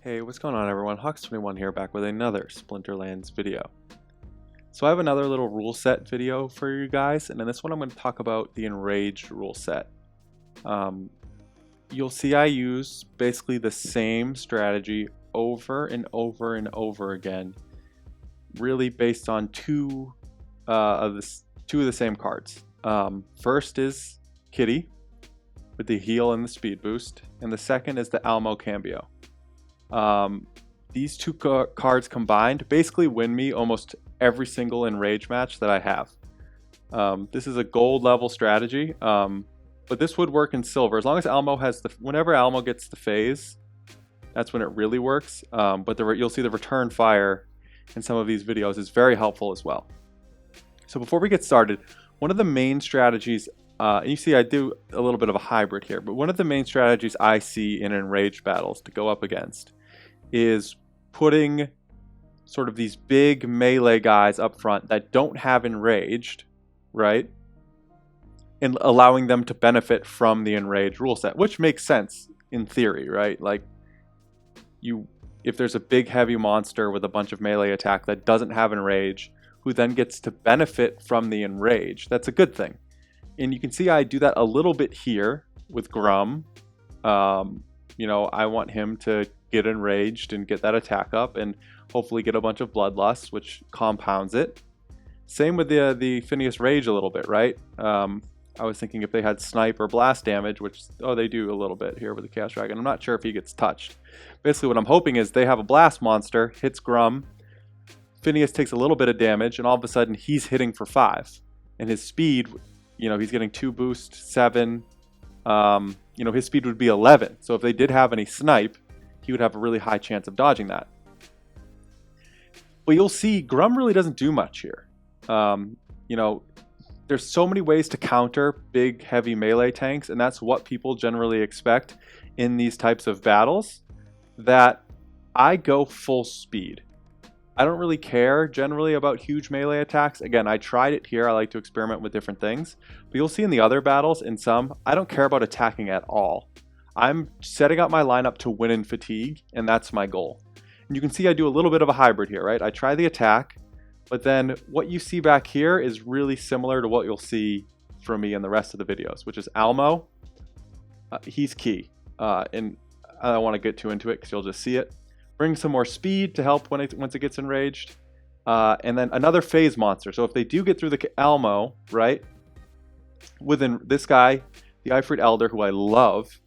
Hey, what's going on everyone? Hawks21 here, back with another Splinterlands video. So I have another little rule set video for you guys, and in this one I'm going to talk about the enraged rule set. You'll see I use basically the same strategy over and over and over again, really based on two of the same cards. First is Kitty with the heal and the speed boost, and the second is the Almo Cambio. These two cards combined basically win me almost every single enrage match that I have. This is a gold level strategy, but this would work in silver as long as Almo has whenever Almo gets the phase, that's when it really works. But you'll see the return fire in some of these videos is very helpful as well. So before we get started, one of the main strategies, you see I do a little bit of a hybrid here, but one of the main strategies I see in enraged battles to go up against is putting sort of these big melee guys up front that don't have enraged, right? And allowing them to benefit from the enraged rule set, which makes sense in theory, right? Like if there's a big heavy monster with a bunch of melee attack that doesn't have enrage, who then gets to benefit from the enrage, that's a good thing. And you can see I do that a little bit here with Grum. You know, I want him to get enraged and get that attack up and hopefully get a bunch of bloodlust, which compounds it. Same with the Phineas Rage a little bit, right? I was thinking if they had snipe or blast damage, which, they do a little bit here with the Chaos Dragon. I'm not sure if he gets touched. Basically what I'm hoping is they have a blast monster, hits Grum, Phineas takes a little bit of damage, and all of a sudden he's hitting for 5. And his speed, you know, he's getting 2 boost, 7, you know, his speed would be 11. So if they did have any snipe, he would have a really high chance of dodging that. But you'll see Grum really doesn't do much here. You know, there's so many ways to counter big heavy melee tanks, and that's what people generally expect in these types of battles, that I go full speed. I don't really care generally about huge melee attacks. Again, I tried it here. I like to experiment with different things. But you'll see in the other battles, in some, I don't care about attacking at all. I'm setting up my lineup to win in fatigue, and that's my goal. And you can see I do a little bit of a hybrid here, right? I try the attack, but then what you see back here is really similar to what you'll see from me in the rest of the videos, which is Almo. He's key, and I don't want to get too into it because you'll just see it. Bring some more speed to help once it gets enraged, and then another phase monster. So if they do get through the Almo, right, within this guy, the Ifrit Elder, who I love,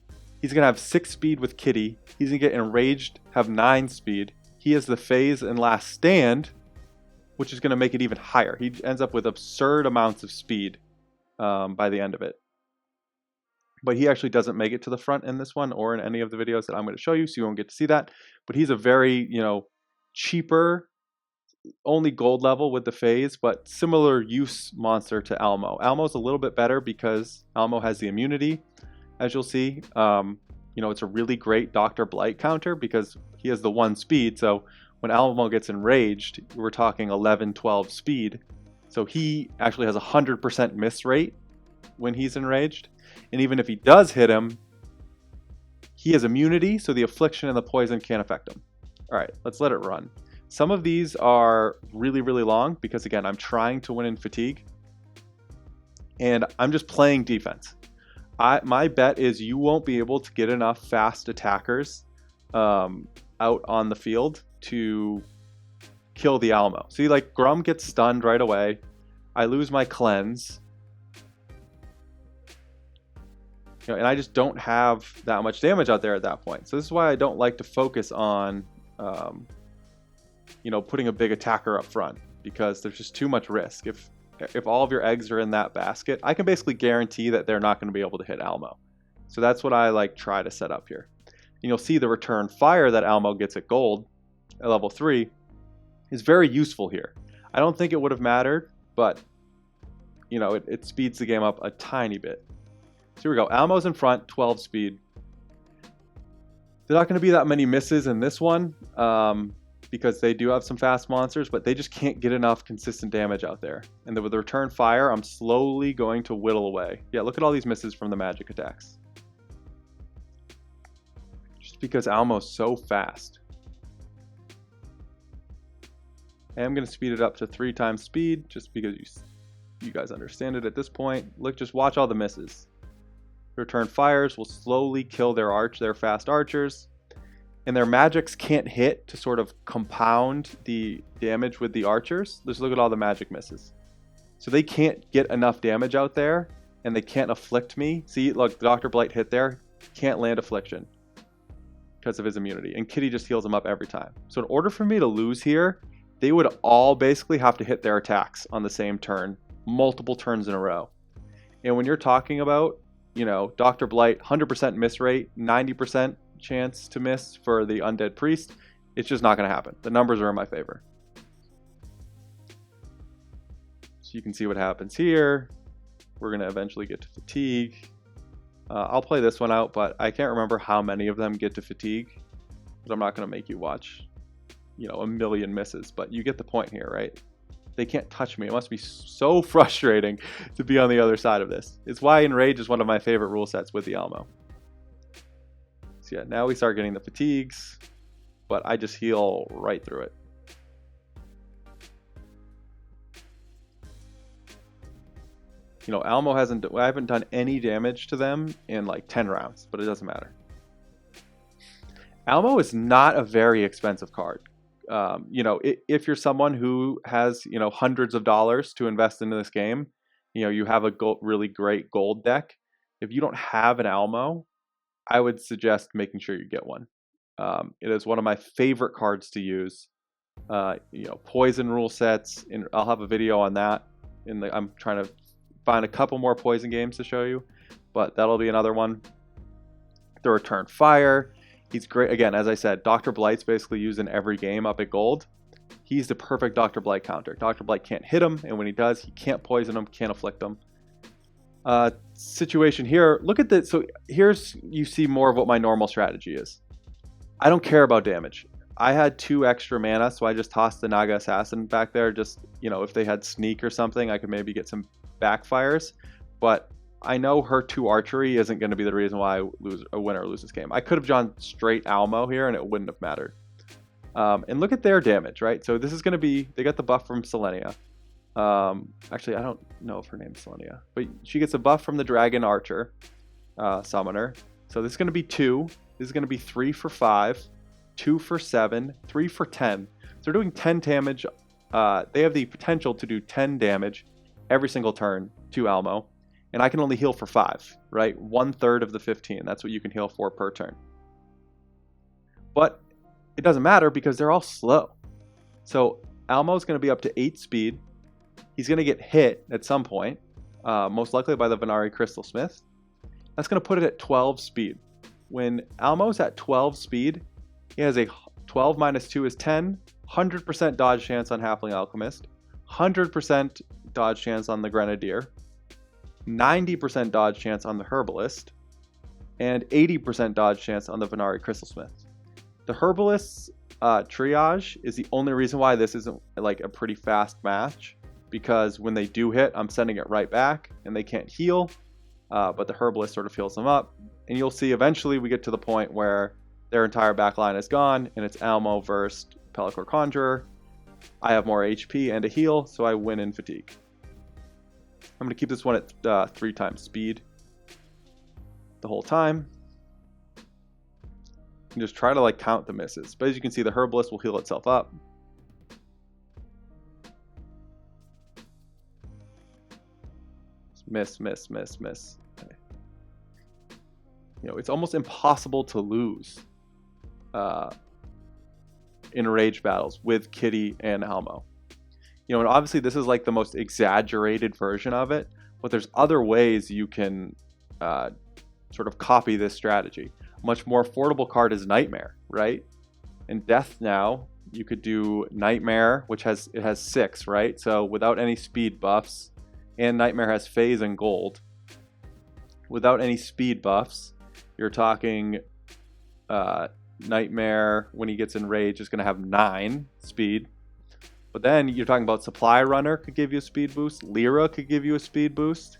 he's going to have 6 speed with Kitty. He's going to get enraged, have 9 speed. He has the phase and last stand, which is going to make it even higher. He ends up with absurd amounts of speed by the end of it. But he actually doesn't make it to the front in this one or in any of the videos that I'm going to show you, so you won't get to see that. But he's a very, you know, cheaper, only gold level with the phase, but similar use monster to Almo. Almo's a little bit better because Almo has the immunity, as you'll see. You know, it's a really great Dr. Blight counter because he has the 1 speed. So when Almo gets enraged, we're talking 11, 12 speed. So he actually has a 100% miss rate when he's enraged. And even if he does hit him, he has immunity, so the affliction and the poison can't affect him. All right, let's let it run. Some of these are really, really long because, again, I'm trying to win in fatigue. And I'm just playing defense. My bet is you won't be able to get enough fast attackers out on the field to kill the Almo. See, like, Grum gets stunned right away. I lose my cleanse. You know, and I just don't have that much damage out there at that point. So this is why I don't like to focus on, you know, putting a big attacker up front, because there's just too much risk. If all of your eggs are in that basket, I can basically guarantee that they're not going to be able to hit Almo. So that's what I like try to set up here. And you'll see the return fire that Almo gets at gold at level 3 is very useful here. I don't think it would have mattered, but you know, it speeds the game up a tiny bit. So here we go. Almo's in front, 12 speed. There's not going to be that many misses in this one because they do have some fast monsters, but they just can't get enough consistent damage out there. And then with the return fire, I'm slowly going to whittle away. Yeah, look at all these misses from the magic attacks. Just because Almo's so fast. I am going to speed it up to 3 times speed, just because you guys understand it at this point. Look, just watch all the misses. Return fires will slowly kill their fast archers, and their magics can't hit to sort of compound the damage with the archers. Just look at all the magic misses. So they can't get enough damage out there, and they can't afflict me. See, look, Dr. Blight hit there, can't land affliction because of his immunity, and Kitty just heals him up every time. So in order for me to lose here, they would all basically have to hit their attacks on the same turn, multiple turns in a row. And when you're talking about, you know, Dr. Blight, 100% miss rate, 90% chance to miss for the Undead Priest, it's just not going to happen. The numbers are in my favor. So you can see what happens here. We're going to eventually get to fatigue. I'll play this one out, but I can't remember how many of them get to fatigue. But I'm not going to make you watch, you know, a million misses. But you get the point here, right? They can't touch me. It must be so frustrating to be on the other side of this. It's why Enrage is one of my favorite rule sets with the Almo. So yeah, now we start getting the fatigues, but I just heal right through it. You know, Almo I haven't done any damage to them in like 10 rounds, but it doesn't matter. Almo is not a very expensive card. You know, if you're someone who has, you know, hundreds of dollars to invest into this game, you know, you have a really great gold deck. If you don't have an Almo, I would suggest making sure you get one. It is one of my favorite cards to use. You know, poison rule sets, and I'll have a video on that. I'm trying to find a couple more poison games to show you, but that'll be another one. The return fire. He's great. Again, as I said, Dr. Blight's basically used in every game up at gold. He's the perfect Dr. Blight counter. Dr. Blight can't hit him, and when he does, he can't poison him, can't afflict him. Situation here, look at this. So here's, you see more of what my normal strategy is. I don't care about damage. I had 2 extra mana, so I just tossed the Naga Assassin back there. Just, you know, if they had sneak or something, I could maybe get some backfires. But I know her 2 archery isn't going to be the reason why I win or lose this game. I could have gone straight Almo here and it wouldn't have mattered. And look at their damage, right? So this is going to be, they got the buff from Selenia. Actually, I don't know if her name's Selenia, but she gets a buff from the Dragon Archer Summoner. So this is going to be 2. This is going to be 3 for 5, 2 for 7, 3 for 10. So they're doing 10 damage. They have the potential to do 10 damage every single turn to Almo. And I can only heal for 5, right? 1/3 of the 15. That's what you can heal for per turn. But it doesn't matter because they're all slow. So Almo's going to be up to 8 speed. He's going to get hit at some point, most likely by the Venari Crystal Smith. That's going to put it at 12 speed. When Almo's at 12 speed, he has a 12 minus 2 is 10, 100% dodge chance on Halfling Alchemist, 100% dodge chance on the Grenadier, 90% dodge chance on the Herbalist, and 80% dodge chance on the Venari Crystalsmith. The Herbalist's triage is the only reason why this isn't like a pretty fast match, because when they do hit, I'm sending it right back, and they can't heal, but the Herbalist sort of heals them up. And you'll see eventually we get to the point where their entire backline is gone, and it's Almo versus Pelacor Conjurer. I have more HP and a heal, so I win in fatigue. I'm going to keep this one at 3 times speed the whole time. And just try to like count the misses. But as you can see, the Herbalist will heal itself up. Miss, miss, miss, miss. Okay. You know, it's almost impossible to lose in rage battles with Kitty and Almo. You know, and obviously this is like the most exaggerated version of it, but there's other ways you can sort of copy this strategy. A much more affordable card is Nightmare, right? In Death now, you could do Nightmare, which has 6, right? So without any speed buffs, and Nightmare has phase and gold. Without any speed buffs, you're talking Nightmare, when he gets enraged, is going to have 9 speed. But then you're talking about Supply Runner could give you a speed boost. Lyra could give you a speed boost.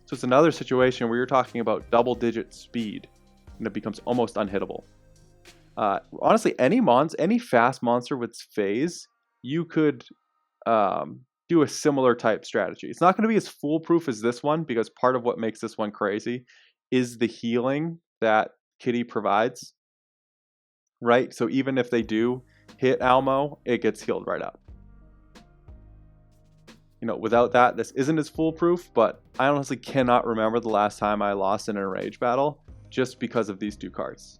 So it's another situation where you're talking about double-digit speed, and it becomes almost unhittable. Honestly, any fast monster with phase, you could do a similar type strategy. It's not going to be as foolproof as this one, because part of what makes this one crazy is the healing that Kitty provides, right? So even if they do hit Almo, it gets healed right up. You know, without that, this isn't as foolproof, but I honestly cannot remember the last time I lost in an enrage battle just because of these two cards.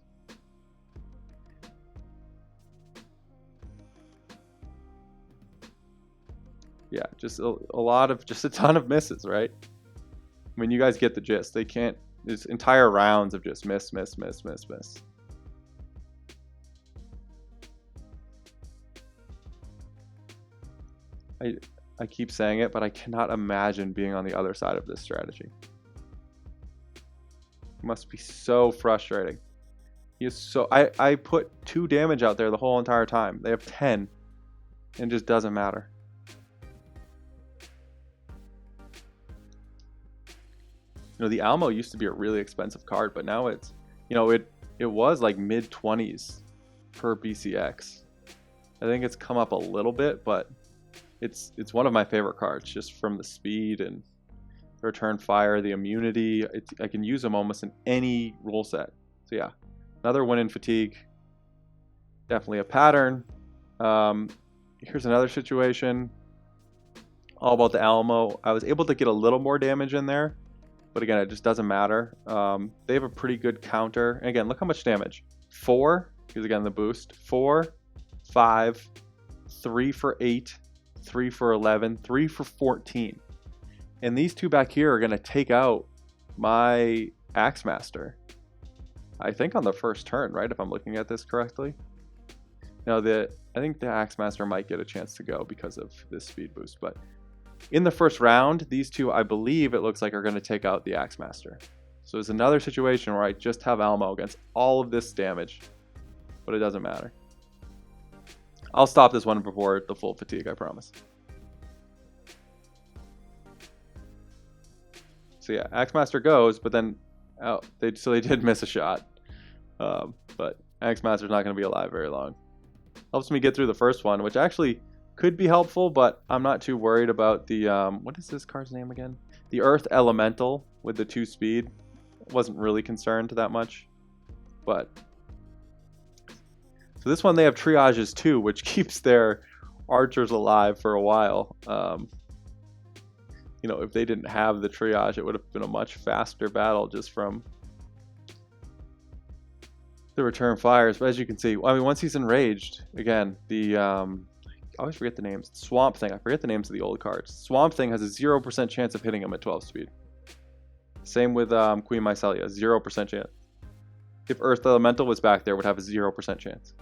Yeah, just a ton of misses, right? I mean, you guys get the gist. They can't, there's entire rounds of just miss. I keep saying it, but I cannot imagine being on the other side of this strategy. It must be so frustrating. He is so, I put 2 damage out there the whole entire time. They have 10, and it just doesn't matter. You know, the Almo used to be a really expensive card, but now it's, you know, it was like mid-20s per BCX. I think it's come up a little bit, but it's one of my favorite cards, just from the speed and the return fire, the immunity. I can use them almost in any rule set. So yeah, another win in fatigue. Definitely a pattern. Here's another situation. All about the Alamo. I was able to get a little more damage in there, but again, it just doesn't matter. They have a pretty good counter. And again, look how much damage. 4, here's again the boost. 4, 5, 3 for 8, 3 for 11, 3 for 14. And these two back here are going to take out my Axemaster. I think on the first turn, right? If I'm looking at this correctly. Now, I think the Axemaster might get a chance to go because of this speed boost. But in the first round, these two, I believe it looks like, are going to take out the Axemaster. So it's another situation where I just have Almo against all of this damage, but it doesn't matter. I'll stop this one before the full fatigue, I promise. So yeah, Axemaster goes, but then they did miss a shot. But Axemaster's not going to be alive very long. Helps me get through the first one, which actually could be helpful, but I'm not too worried about the, what is this card's name again? The Earth Elemental with the 2 speed. Wasn't really concerned that much, but... So this one they have triages too, which keeps their archers alive for a while. You know, if they didn't have the triage, it would have been a much faster battle just from the return fires. But as you can see, I mean, once he's enraged, again, the I always forget the names. Swamp Thing. I forget the names of the old cards. Swamp Thing has a 0% chance of hitting him at 12 speed. Same with Queen Mycelia, 0% chance. If Earth Elemental was back there, it would have a 0% chance.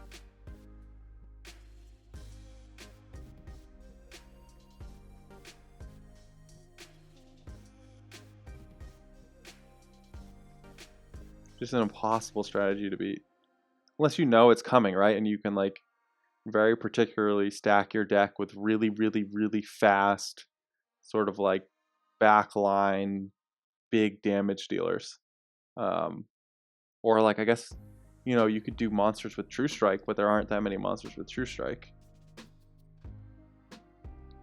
Just an impossible strategy to beat. Unless you know it's coming, right? And you can, like, very particularly stack your deck with really, really, really fast, sort of like backline, big damage dealers. Or like, I guess, you know, you could do monsters with True Strike, but there aren't that many monsters with True Strike.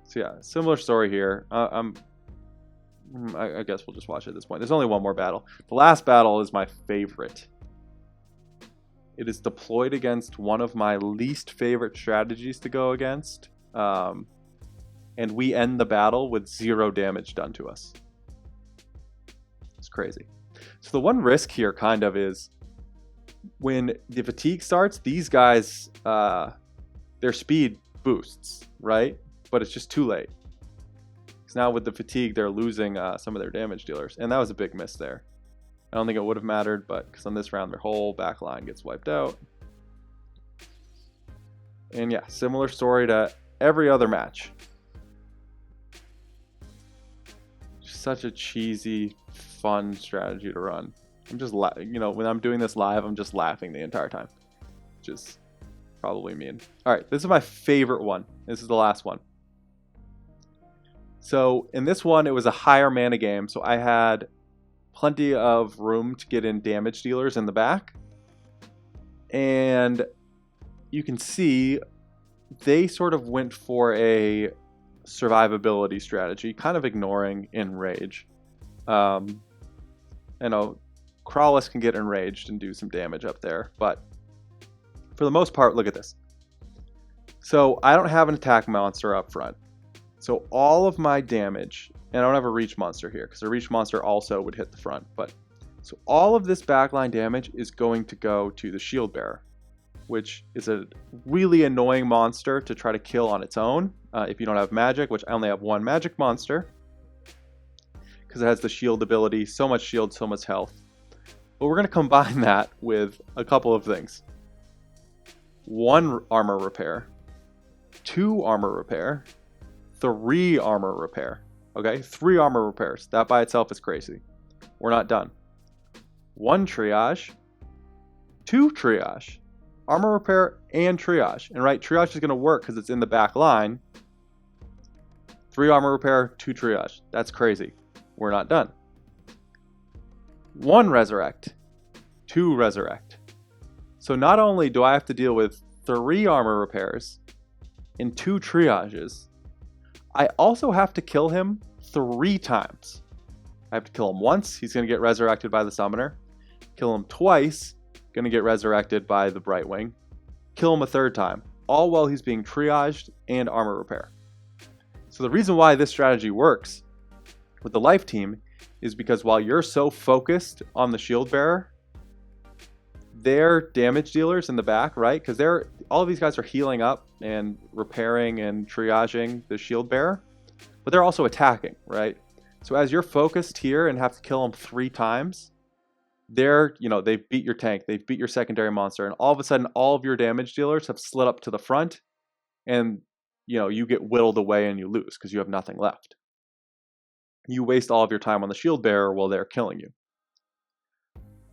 So yeah, similar story here. I guess we'll just watch it at this point. There's only one more battle. The last battle is my favorite. It is deployed against one of my least favorite strategies to go against. And we end the battle with 0 damage done to us. It's crazy. So the one risk here kind of is when the fatigue starts, these guys, their speed boosts, right? But it's just too late. Because now with the fatigue, they're losing some of their damage dealers. And that was a big miss there. I don't think it would have mattered, but because on this round, their whole back line gets wiped out. And yeah, similar story to every other match. Just such a cheesy, fun strategy to run. I'm just, you know, when I'm doing this live, I'm just laughing the entire time. Which is probably mean. All right, this is my favorite one. This is the last one. So in this one, it was a higher mana game, so I had plenty of room to get in damage dealers in the back. And you can see they sort of went for a survivability strategy, kind of ignoring enrage. You know, Crawless can get enraged and do some damage up there, but for the most part, look at this. So I don't have an attack monster up front. So all of my damage, and I don't have a reach monster here because a reach monster also would hit the front, but so all of this backline damage is going to go to the shield bearer, which is a really annoying monster to try to kill on its own if you don't have magic, which I only have one magic monster because it has the shield ability, so much shield, so much health. But we're going to combine that with a couple of things. 1 armor repair, 2 armor repair, 3 armor repair. Okay, 3 armor repairs. That by itself is crazy. We're not done. 1 triage, 2 triage, armor repair and triage. And right, triage is going to work because it's in the back line. 3 armor repair, 2 triage. That's crazy. We're not done. 1 resurrect, 2 resurrect. So not only do I have to deal with 3 armor repairs and 2 triages, I also have to kill him 3 times. I have to kill him once, he's going to get resurrected by the summoner. Kill him twice, going to get resurrected by the Brightwing. Kill him a 3rd time, all while he's being triaged and armor repair. So the reason why this strategy works with the life team is because while you're so focused on the shield bearer, they're damage dealers in the back, right? Because all of these guys are healing up and repairing and triaging the shield bearer, but they're also attacking, right? So as you're focused here and have to kill them 3 times, they've beat your tank, they've beat your secondary monster, and all of a sudden all of your damage dealers have slid up to the front, and you get whittled away and you lose because you have nothing left. You waste all of your time on the shield bearer while they're killing you.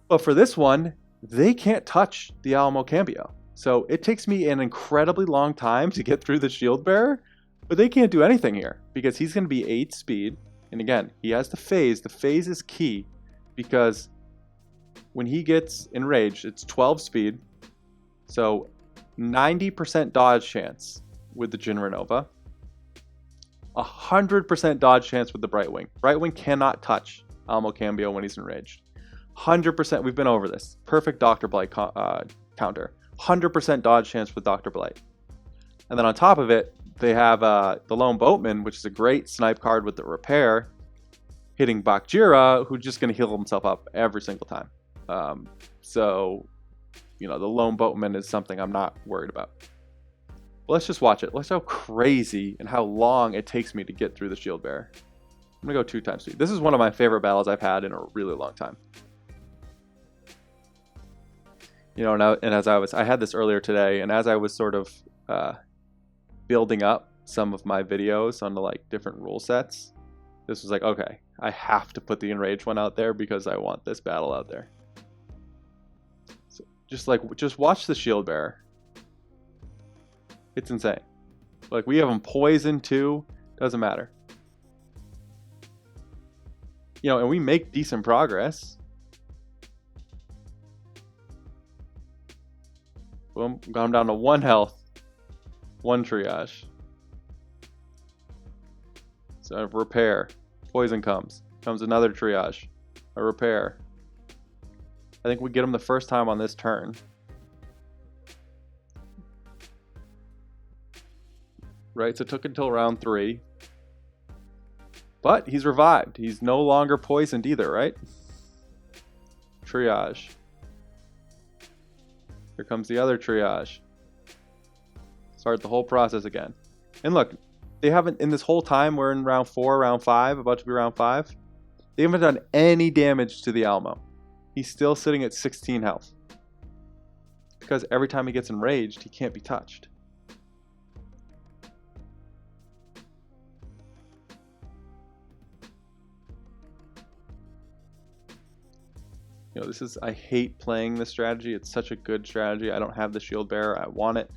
But for this one, they can't touch the Alamo Cambio. So it takes me an incredibly long time to get through the shield bearer, but they can't do anything here because he's going to be 8 speed. And again, he has the phase. The phase is key because when he gets enraged, it's 12 speed. So 90% dodge chance with the Jin Renova. 100% dodge chance with the Brightwing. Brightwing cannot touch Alamo Cambio when he's enraged. 100%, we've been over this. Perfect Dr. Blight counter. 100% dodge chance with Dr. Blight. And then on top of it, they have the Lone Boatman, which is a great snipe card with the repair, hitting Bakjira, who's just going to heal himself up every single time. So, the Lone Boatman is something I'm not worried about. Let's just watch it. Let's see how crazy and how long it takes me to get through the shield bearer. I'm going to go 2 times speed. This is one of my favorite battles I've had in a really long time. I had this earlier today, and as I was sort of building up some of my videos on the different rule sets, this was okay, I have to put the enraged one out there because I want this battle out there. So just watch the shield bearer. It's insane. We have them poisoned too. Doesn't matter. And we make decent progress. Boom. Got him down to 1 health. 1 triage. So a repair. Poison comes. Comes another triage. A repair. I think we get him the first time on this turn. Right, so it took until round 3. But he's revived. He's no longer poisoned either, right? Triage. Here comes the other triage. Start the whole process again. And look, they haven't, in this whole time, we're in round 4, round 5, about to be round 5. They haven't done any damage to the Alamo. He's still sitting at 16 health. Because every time he gets enraged, he can't be touched. I hate playing this strategy. It's such a good strategy. I don't have the shield bearer. I want it.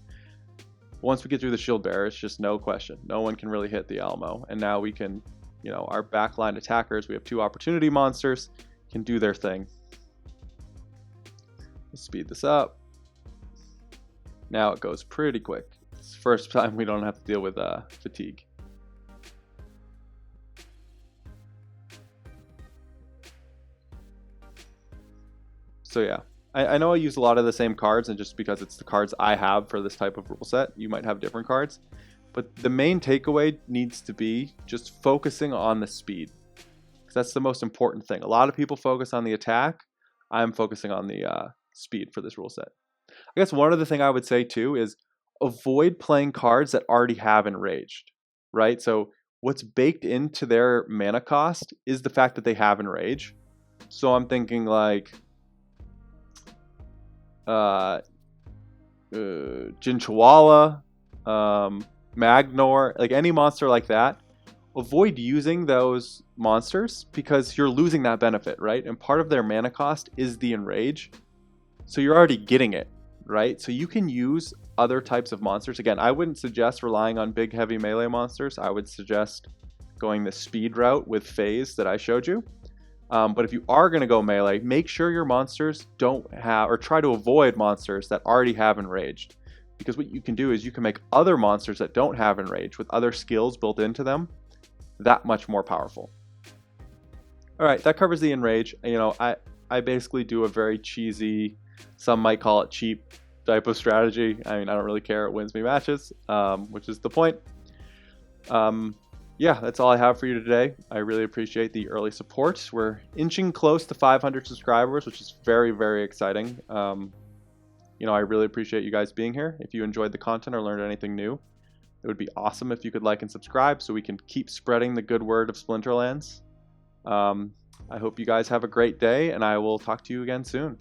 Once we get through the shield bearer, it's just no question. No one can really hit the Alamo. And now we can, our backline attackers, we have 2 opportunity monsters, can do their thing. Let's speed this up. Now it goes pretty quick. It's the first time we don't have to deal with fatigue. So yeah, I know I use a lot of the same cards, and just because it's the cards I have for this type of rule set, you might have different cards. But the main takeaway needs to be just focusing on the speed, because that's the most important thing. A lot of people focus on the attack. I'm focusing on the speed for this rule set. I guess one other thing I would say too is avoid playing cards that already have enraged, right? So what's baked into their mana cost is the fact that they have enrage. So I'm thinking like Jinchawala, Magnor, like any monster like that. Avoid using those monsters because you're losing that benefit, right? And part of their mana cost is the enrage. So you're already getting it, right? So you can use other types of monsters. Again, I wouldn't suggest relying on big heavy melee monsters. I would suggest going the speed route with phase that I showed you. But if you are going to go melee, make sure your monsters don't have, or try to avoid monsters that already have enraged. Because what you can do is you can make other monsters that don't have enrage with other skills built into them that much more powerful. All right, that covers the enrage. You know, I basically do a very cheesy, some might call it cheap type of strategy. I mean, I don't really care. It wins me matches, which is the point. Yeah, that's all I have for you today. I really appreciate the early support. We're inching close to 500 subscribers, which is very, very exciting. You know, I really appreciate you guys being here. If you enjoyed the content or learned anything new, it would be awesome if you could like and subscribe so we can keep spreading the good word of Splinterlands. I hope you guys have a great day, and I will talk to you again soon.